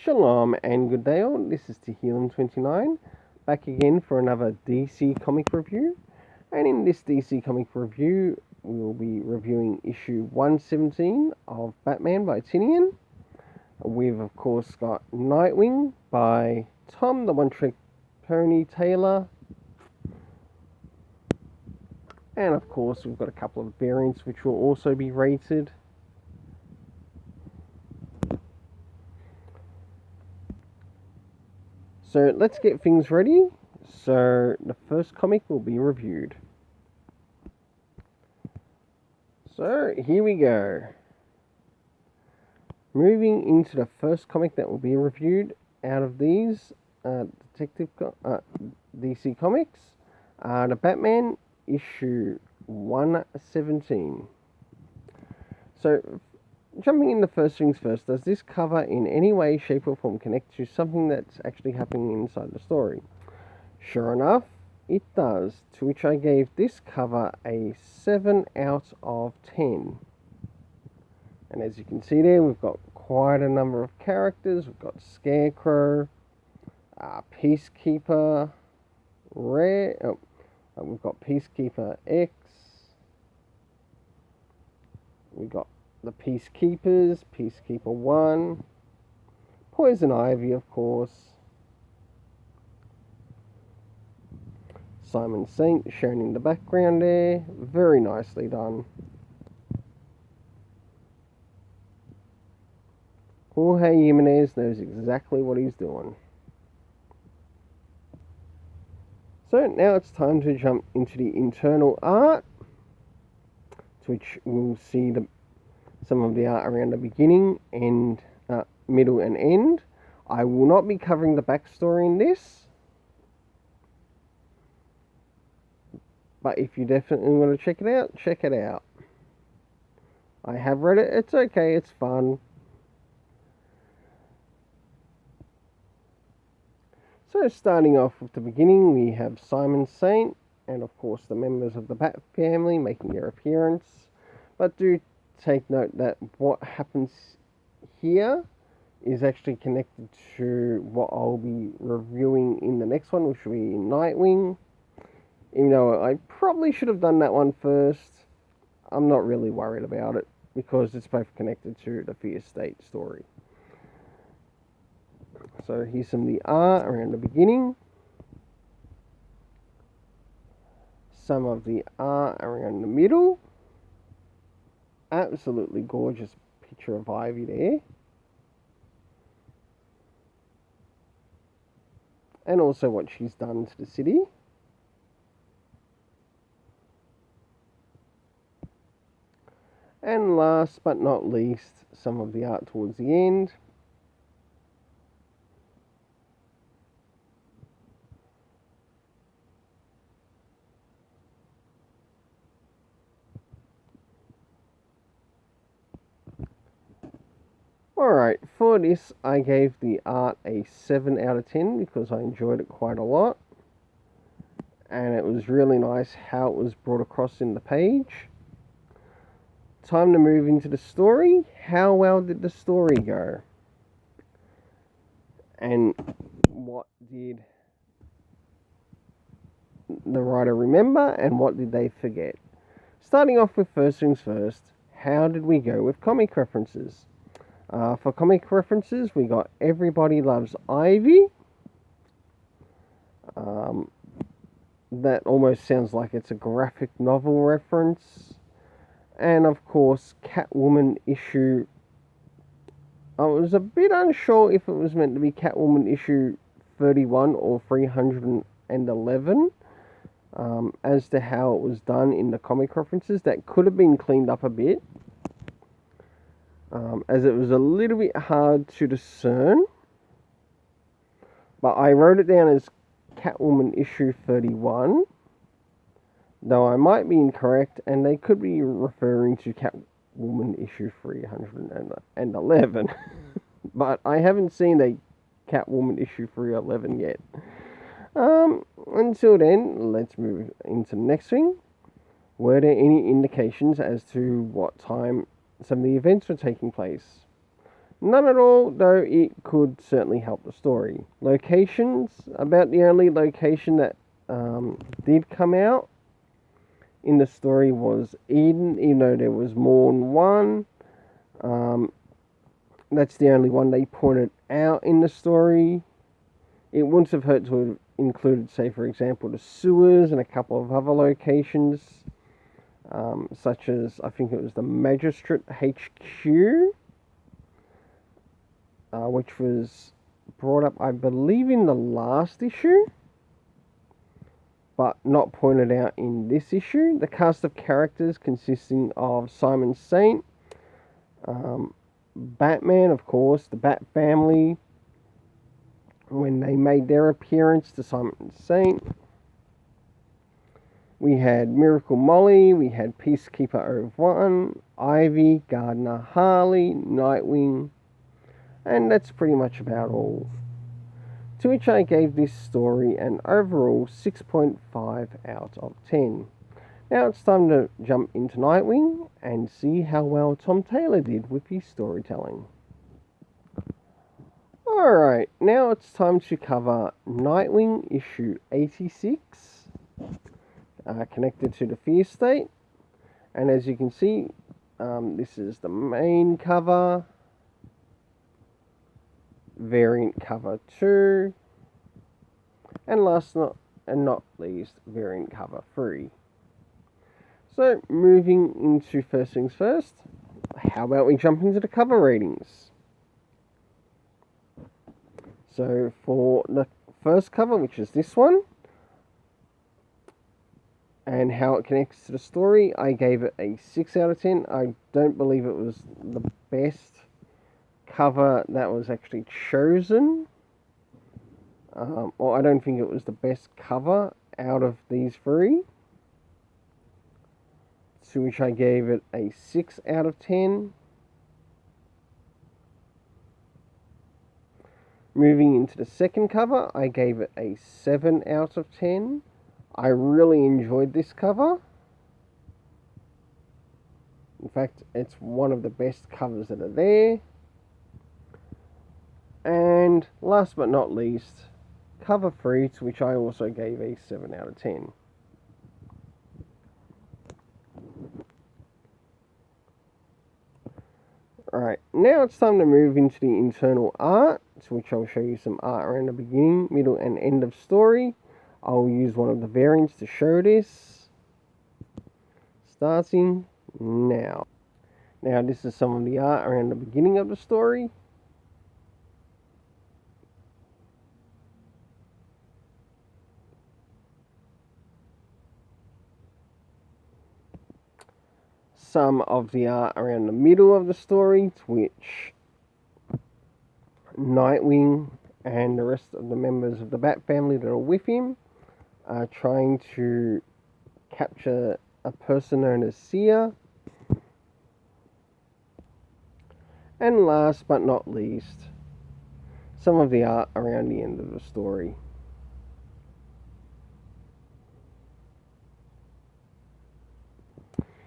Shalom and good day all, this is Tehillim29, back again for another DC comic review. And in this DC comic review, we will be reviewing issue 117 of Batman by Tinian. We've of course got Nightwing by Tom the One Trick Pony Taylor. And of course we've got a couple of variants which will also be rated. So let's get things ready. So the first comic will be reviewed. So here we go. Moving into the first comic that will be reviewed out of these DC Comics, the Batman issue 117. So jumping into first things first, does this cover in any way, shape or form connect to something that's actually happening inside the story? Sure enough, it does, to which I gave this cover a 7 out of 10. And as you can see there, we've got quite a number of characters. We've got Scarecrow, Peacekeeper, we've got Peacekeeper X, we've got the Peacekeepers, Peacekeeper 1, Poison Ivy, of course, Simon Saint shown in the background there, very nicely done. Jorge Jimenez knows exactly what he's doing. So now it's time to jump into the internal art, to which we'll see some of the art around the beginning and middle and end. I will not be covering the backstory in this, but if you definitely want to check it out, check it out. I have read it, it's okay, it's fun. So starting off with the beginning, we have Simon Saint and of course the members of the Bat family making their appearance. But do take note that what happens here is actually connected to what I'll be reviewing in the next one, which will be Nightwing. Even though I probably should have done that one first, I'm not really worried about it because it's both connected to the Fear State story. So here's some of the art around the beginning. Some of the art around the middle. Absolutely gorgeous picture of Ivy there. And also what she's done to the city. And last but not least, some of the art towards the end. Alright, for this I gave the art a 7 out of 10 because I enjoyed it quite a lot. And it was really nice how it was brought across in the page. Time to move into the story. How well did the story go? And what did the writer remember and what did they forget? Starting off with first things first, how did we go with comic references? For comic references, we got Everybody Loves Ivy. That almost sounds like it's a graphic novel reference. And of course, Catwoman issue. I was a bit unsure if it was meant to be Catwoman issue 31 or 311. As to how it was done in the comic references. That could have been cleaned up a bit. As it was a little bit hard to discern. But I wrote it down as Catwoman issue 31. Though I might be incorrect, and they could be referring to Catwoman issue 311. But I haven't seen a Catwoman issue 311 yet. Until then, let's move into the next thing. Were there any indications as to what time some of the events were taking place? None at all, though it could certainly help the story. Locations, about the only location that did come out in the story was Eden, even though there was more than one. That's the only one they pointed out in the story. It wouldn't have hurt to have included, say, for example, the sewers and a couple of other locations, such as, I think it was the Magistrate HQ, which was brought up, I believe, in the last issue, but not pointed out in this issue. The cast of characters consisting of Simon Saint, Batman, of course, the Bat family, when they made their appearance to Simon Saint. We had Miracle Molly, we had Peacekeeper 01, Ivy, Gardner Harley, Nightwing, and that's pretty much about all. To which I gave this story an overall 6.5 out of 10. Now it's time to jump into Nightwing and see how well Tom Taylor did with his storytelling. Alright, now it's time to cover Nightwing issue 86, connected to the Fear State. And as you can see, this is the main cover, variant cover 2, and last not least, variant cover 3. So, moving into first things first, how about we jump into the cover ratings? So, for the first cover, which is this one, and how it connects to the story, I gave it a 6 out of 10. I don't believe it was the best cover that was actually chosen. Or I don't think it was the best cover out of these three. To which I gave it a 6 out of 10. Moving into the second cover, I gave it a 7 out of 10. I really enjoyed this cover. In fact, it's one of the best covers that are there. And last but not least, cover 3, to which I also gave a 7 out of 10. Alright, now it's time to move into the internal art, to which I'll show you some art around the beginning, middle and end of story. I'll use one of the variants to show this. Starting now. Now this is some of the art around the beginning of the story. Some of the art around the middle of the story, to which Nightwing and the rest of the members of the Bat family that are with him are trying to capture a person known as Seer. And last but not least, some of the art around the end of the story.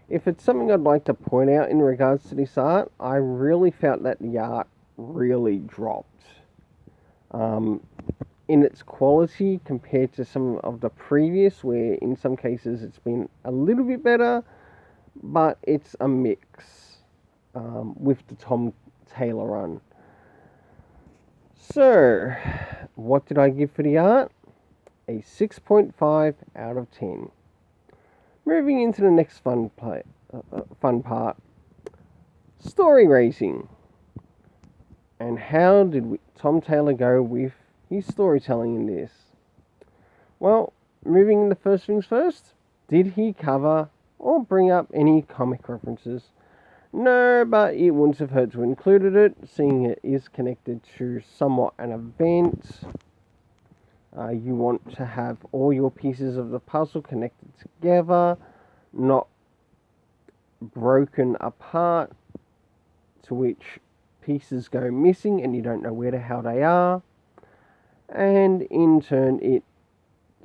If it's something I'd like to point out in regards to this art, I really felt that the art really dropped in its quality compared to some of the previous, where in some cases it's been a little bit better, but it's a mix with the Tom Taylor run. So, what did I give for the art? A 6.5 out of 10. Moving into the next fun part, story rating. And how did Tom Taylor go with his storytelling in this? Well, moving into first things first, did he cover or bring up any comic references? No, but it wouldn't have hurt to included it, seeing it is connected to somewhat an event. You want to have all your pieces of the puzzle connected together, not broken apart, to which pieces go missing and you don't know where the hell they are. And in turn, it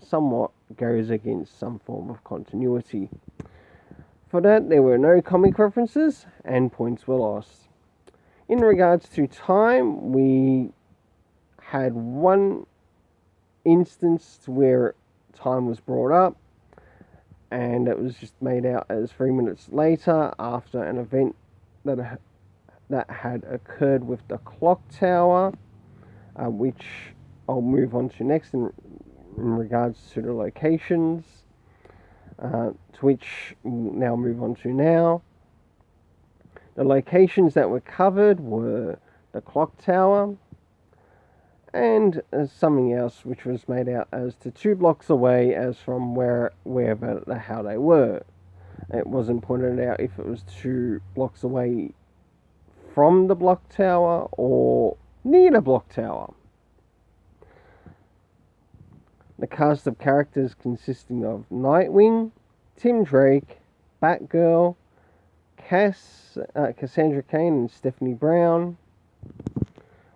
somewhat goes against some form of continuity. For that, there were no comic references and points were lost. In regards to time, we had one instance where time was brought up, and it was just made out as 3 minutes later after an event that had occurred with the clock tower, which I'll move on to next in regards to the locations, to which we'll now move on to now. The locations that were covered were the clock tower and something else which was made out as to 2 blocks away as from wherever how they were. It wasn't pointed out if it was 2 blocks away from the block tower or near the block tower. The cast of characters consisting of Nightwing, Tim Drake, Batgirl, Cassandra Cain and Stephanie Brown.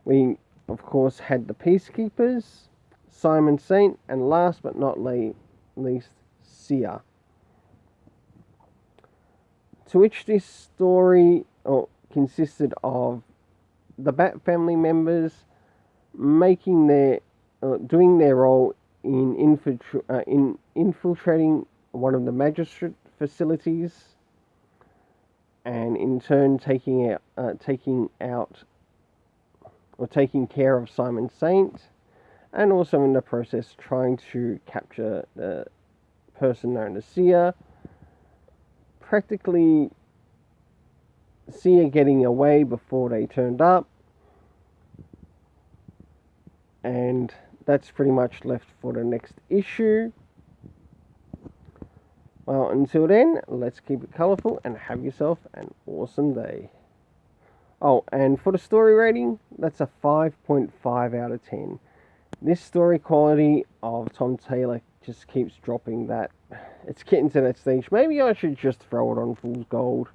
We, of course, had the Peacekeepers, Simon Saint, and last but not least, Sia. To which this story consisted of the Bat family members doing their role in infiltrating one of the magistrate facilities, and in turn taking care of Simon Saint, and also in the process trying to capture the person known as Sia. Practically Sia getting away before they turned up, and that's pretty much left for the next issue. Well, until then, let's keep it colourful and have yourself an awesome day. Oh, and for the story rating, that's a 5.5 out of 10. This story quality of Tom Taylor just keeps dropping that. It's getting to that stage. Maybe I should just throw it on Fool's Gold.